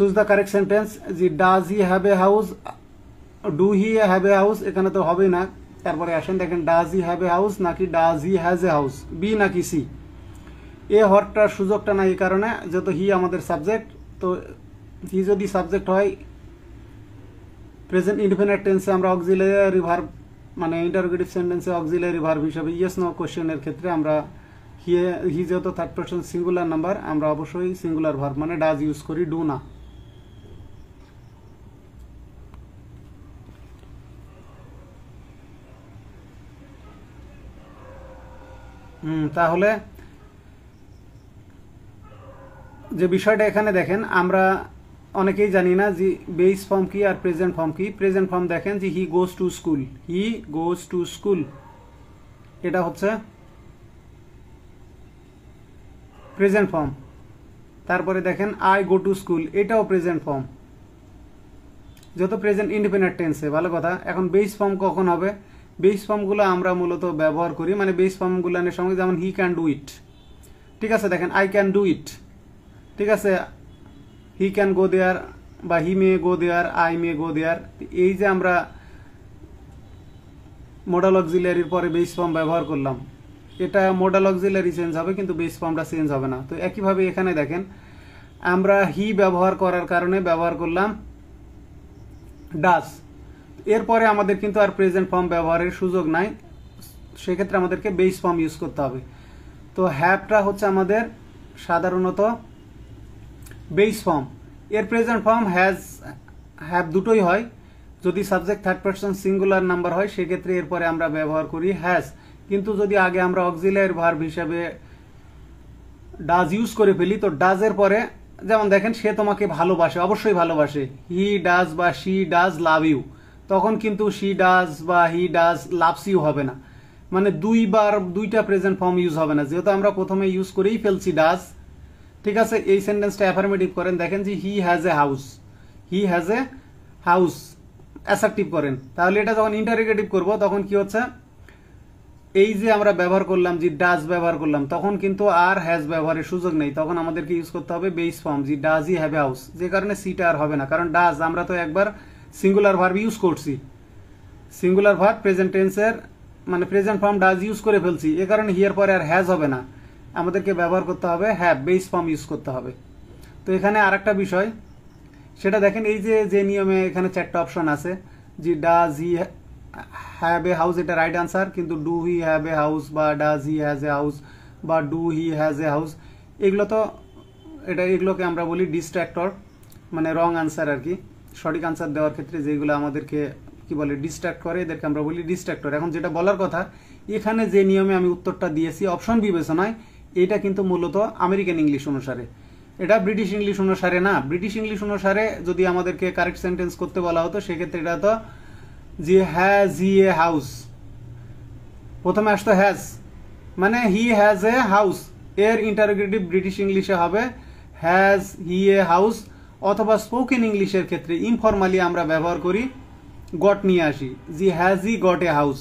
Choose the correct sentence. জি does he have a house, do he have a house, এখানে তো হবেই না। তারপরে আসেন দেখেন does he have a house নাকি does he has a house, B নাকি সি। এ হওয়ারটার সুযোগটা নাই এই কারণে যেহেতু হি আমাদের সাবজেক্ট, তো হি যদি সাবজেক্ট হয় প্রেজেন্ট ইনডিফিনিট টেন্সে আমরা অক্সিলারি ভার্ব মানে ইন্টারোগেটিভ সেন্টেন্সে অক্সিলারি ভার্ব হিসাবে ইয়েস নো কোশ্চেনের ক্ষেত্রে আমরা হি যেহেতু থার্ড পারসন সিঙ্গুলার নাম্বার, আমরা অবশ্যই সিঙ্গুলার ভার্ব মানে ডাজ ইউজ করি, ডু না। তাহলে যে বিষয়টা এখানে দেখেন, আমরা অনেকেই জানি না যে বেস ফর্ম কি আর প্রেজেন্ট ফর্ম কি। প্রেজেন্ট ফর্ম দেখেন যে he goes to school, he goes to school, এটা হচ্ছে প্রেজেন্ট ফর্ম। তারপরে দেখেন আই গো টু স্কুল, এটাও প্রেজেন্ট ফর্ম, যত প্রেজেন্ট ইন্ডিপেন্ডেন্ট টেন্সে। ভালো কথা। এখন বেস ফর্ম কখন হবে? বেস ফর্মগুলো আমরা মূলত ব্যবহার করি মানে বেস ফর্মগুলোর সঙ্গে, যেমন হি ক্যান ডু ইট, ঠিক আছে। দেখেন আই ক্যান ডু ইট, ঠিক আছে। হি ক্যান গো দেয়ার বা হি মে গো দেয়ার, আই মে গো দেয়ার। এই যে আমরা মডাল অক্সিলারির পরে বেস ফর্ম ব্যবহার করলাম, এটা মডাল অক্সিলারি চেঞ্জ হবে কিন্তু বেস ফর্মটা চেঞ্জ হবে না। তো একইভাবে এখানে দেখেন আমরা হি ব্যবহার করার কারণে ব্যবহার করলাম ডাজ, এরপরে আমাদের কিন্তু আর প্রেজেন্ট ফর্ম ব্যবহারের সুযোগ নাই, সেক্ষেত্রে আমাদেরকে বেস ফর্ম ইউজ করতে হবে। তো হ্যাভটা হচ্ছে আমাদের সাধারণত বেস ফর্ম। এর প্রেজেন্ট ফর্ম হ্যাভ দুটোই হয়। যদি subject third person singular number হয় সেক্ষেত্রে এরপরে আমরা ব্যবহার করি হ্যাজ। কিন্তু যদি আগে আমরা অক্সিলারি ভার্ব হিসাবে ডাজ ইউজ করে ফেলি, তো ডাজের পরে যেমন দেখেন সে তোমাকে ভালোবাসে, অবশ্যই ভালোবাসে, হি ডাজ বা শি ডাজ লাভ ইউ, তখন কিন্তু শি ডাজ বা হি ডাজ লাভস ইউ হবে না, মানে দুইটা প্রেজেন্ট ফর্ম ইউজ হবে না, যেহেতু আমরা প্রথমে ইউজ করেই ফেলছি ডাজ, ঠিক আছে। এই সেন্টেন্সটা অ্যাফার্মেটিভ করেন, দেখেন যে হি has a house, he has a house assertive করেন। তাহলে এটা যখন ইন্টারোগেটিভ করব তখন কি হচ্ছে, এই যে আমরা ব্যবহার করলাম যে ডাজ ব্যবহার করলাম, তখন কিন্তু আর হ্যাজ ব্যবহারের সুযোগ নেই, তখন আমাদেরকে ইউজ করতে হবে বেস ফর্ম, যে does he have a house, যে কারণে সিটা আর হবে না, কারণ ডাজ আমরা তো একবার সিঙ্গুলার ভার্ব ইউজ করছি, সিঙ্গুলার ভার্ব প্রেজেন্ট টেন্সের মানে প্রেজেন্ট ফর্ম ডাজ ইউজ করে ফেলছি, এ কারণে হিয়ার পরে আর হ্যাজ হবে না, আমাদেরকে ব্যবহার করতে হবে হ্যাভ, বেস ফর্ম ইউজ করতে হবে। তো এখানে আরেকটা বিষয় সেটা দেখেন, এই যে নিয়মে এখানে চারটা অপশন আছে, যে does he have a house, এটা রাইট আনসার, কিন্তু do he have a house বা does he has a house বা do he has a house, এগুলো তো এগুলোকে আমরা বলি ডিস্ট্রাক্টর, মানে রং আনসার আর কি। সঠিক আনসার দেওয়ার ক্ষেত্রে যেগুলো আমাদেরকে কি বলে ডিস্ট্রাক্ট করে, এদেরকে আমরা বলি ডিস্ট্রাক্টর। এখন যেটা বলার কথা, এখানে যে নিয়মে আমি উত্তরটা দিয়েছি অপশন বিবেচনায়, এটা কিন্তু মূলত আমেরিকান ইংলিশ অনুসারে, এটা ব্রিটিশ ইংলিশ অনুসারে না। ব্রিটিশ ইংলিশ অনুসারে যদি আমাদেরকে কারেক্ট সেন্টেন্স করতে বলা হতো সেক্ষেত্রে এটা তো যে হ্যাজ হি এ হাউস, প্রথমে আসতো হ্যাজ, মানে হি হ্যাজ এ হাউস, এর ইন্টারোগেটিভ ব্রিটিশ ইংলিশে হবে হ্যাজ হি এ হাউস, অথবা স্পোকেন ইংলিশের ক্ষেত্রে ইনফরমালি আমরা ব্যবহার করি গট নিয়ে আসি, জি has he got a house.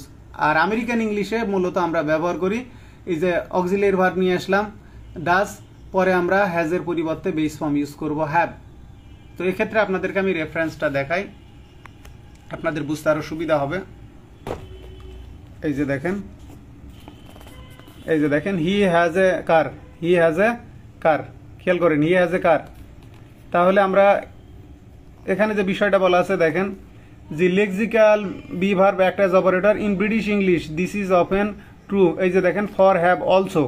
আর আমেরিকান ইংলিশে মূলত আমরা ব্যবহার করি এই যে অক্সিলারি ভার্ব নিয়ে আসলাম ডাজ, পরে আমরা হ্যাজের পরিবর্তে বেস ফর্ম ইউজ করব হ্যাভ। তো এক্ষেত্রে আপনাদেরকে আমি রেফারেন্সটা দেখাই, আপনাদের বুঝতে আরো সুবিধা হবে। এই যে দেখেন হি has A car, he has এ কার, খেয়াল করেন হি হ্যাজ এ কার। তাহলে আমরা এখানে যে বিষয়টা বলা আছে দেখেন, যে lexical be verb act as operator in British English, this is often true. এই যে দেখেন ফর হ্যাভ অলসো,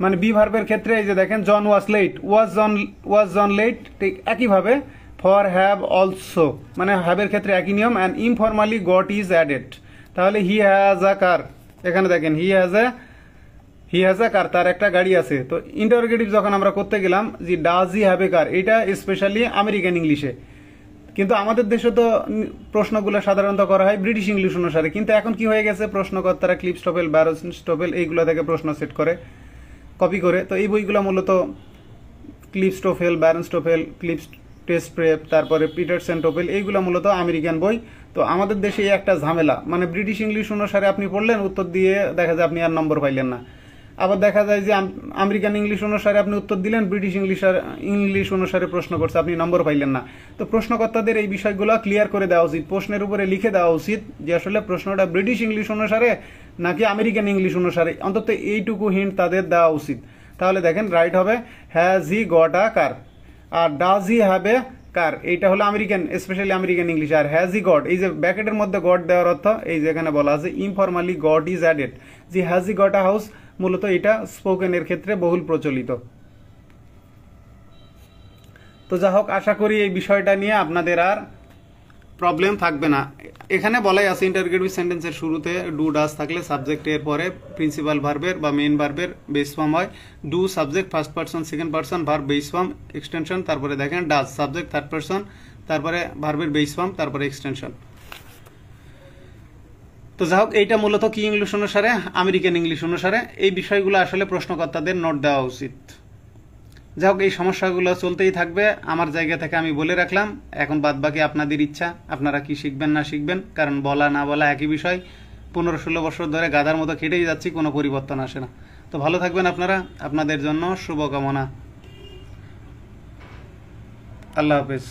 মানে বি ভার্বের ক্ষেত্রে এই যে দেখেন জন was late, was John late, ঠিক একইভাবে ফর হ্যাভ অলসো, মানে হ্যাভের ক্ষেত্রে একই নিয়ম, and informally goat is added. তাহলে হি হ্যাজ আ কার, এখানে দেখেন হি হ্যাজ এ কার, তার একটা গাড়ি আছে। তো ইন্টারোগেটিভ যখন আমরা করতে গেলাম যে ডাজ হি হ্যাভ এ কার, এটা স্পেশালি আমেরিকান ইংলিশে, কিন্তু আমাদের দেশে তো প্রশ্নগুলো সাধারণত করা হয় ব্রিটিশ ইংলিশ অনুসারে। কিন্তু এখন কি হয়ে গেছে, প্রশ্নকর্তারা ক্লিপস্টোফেল, ব্যারনস্টোফেল এইগুলো থেকে প্রশ্ন সেট করে কপি করে। তো এই বইগুলো মূলত ক্লিপস্টোফেল, ব্যারনস্টোফেল, টেস্ট প্রেপ, তারপরে পিটারসন টোফেল, এইগুলো মূলত আমেরিকান বই। তো আমাদের দেশে একটা ঝামেলা, মানে ব্রিটিশ ইংলিশ অনুসারে আপনি পড়লেন, উত্তর দিয়ে দেখা যায় আপনি আর নম্বর পাইলেন না। আবার দেখা যায় যে আমেরিকান ইংলিশ অনুসারে আপনি উত্তর দিলেন, ব্রিটিশ ইংলিশ অনুসারে প্রশ্ন করছে, আপনি নম্বর পাইলেন না। তো প্রশ্নকর্তাদের এই বিষয়গুলো ক্লিয়ার করে দেওয়া উচিত, প্রশ্নের উপরে লিখে দেওয়া উচিত যে আসলে প্রশ্নটা ব্রিটিশ ইংলিশ অনুসারে নাকি আমেরিকান ইংলিশ অনুসারে, অন্তত এইটুকু হিন্ট তাদের দেওয়া উচিত। তাহলে দেখেন রাইট হবে has he got a car, আর does he have a car, এইটা হলো আমেরিকান, স্পেশালি আমেরিকান ইংলিশ। আর হ্যাজ হি গট, এই যে ব্র্যাকেটের মধ্যে গট দেওয়ার অর্থ এই যেখানে বলা আছে ইনফরমালি গট ইজ অ্যাডেড, যে has he got a house, মূলত এটা স্পোকেনের ক্ষেত্রে বহুল প্রচলিত। তো যা হোক, আশা করি এই বিষয়টা নিয়ে আপনাদের আর প্রবলেম থাকবে না। এখানে বলাই আছে ইন্টারোগেটিভ সেন্টেন্সের শুরুতে ডু ডাজ থাকলে সাবজেক্টের পরে প্রিন্সিপাল ভার্বের বা মেইন ভার্বের বেস ফর্ম হয়। Do subject first person second person verb base form extension, তারপরে দেখেন ডাজ সাবজেক্ট থার্ড পারসন, তারপরে ভার্বের বেস ফর্ম, তারপরে এক্সটেনশন। তো যা হোক, এইটা মূলত কি ইংলিশ অনুসারে, আমেরিকান ইংলিশ অনুসারে। এই বিষয়গুলো আসলে প্রশ্নকর্তাদের নোট দেওয়া উচিত। যাই হোক, এই সমস্যাগুলো চলতেই থাকবে, আমার জায়গা থেকে আমি বলে রাখলাম। এখন বাদ বাকি আপনাদের ইচ্ছা, আপনারা কি শিখবেন না শিখবেন, কারণ বলা না বলা একই বিষয়। 15-16 বছর ধরে গাধার মতো খেটেই যাচ্ছি, কোনো পরিবর্তন আসে না। তো ভালো থাকবেন আপনারা, আপনাদের জন্য শুভকামনা। আল্লাহ হাফেজ।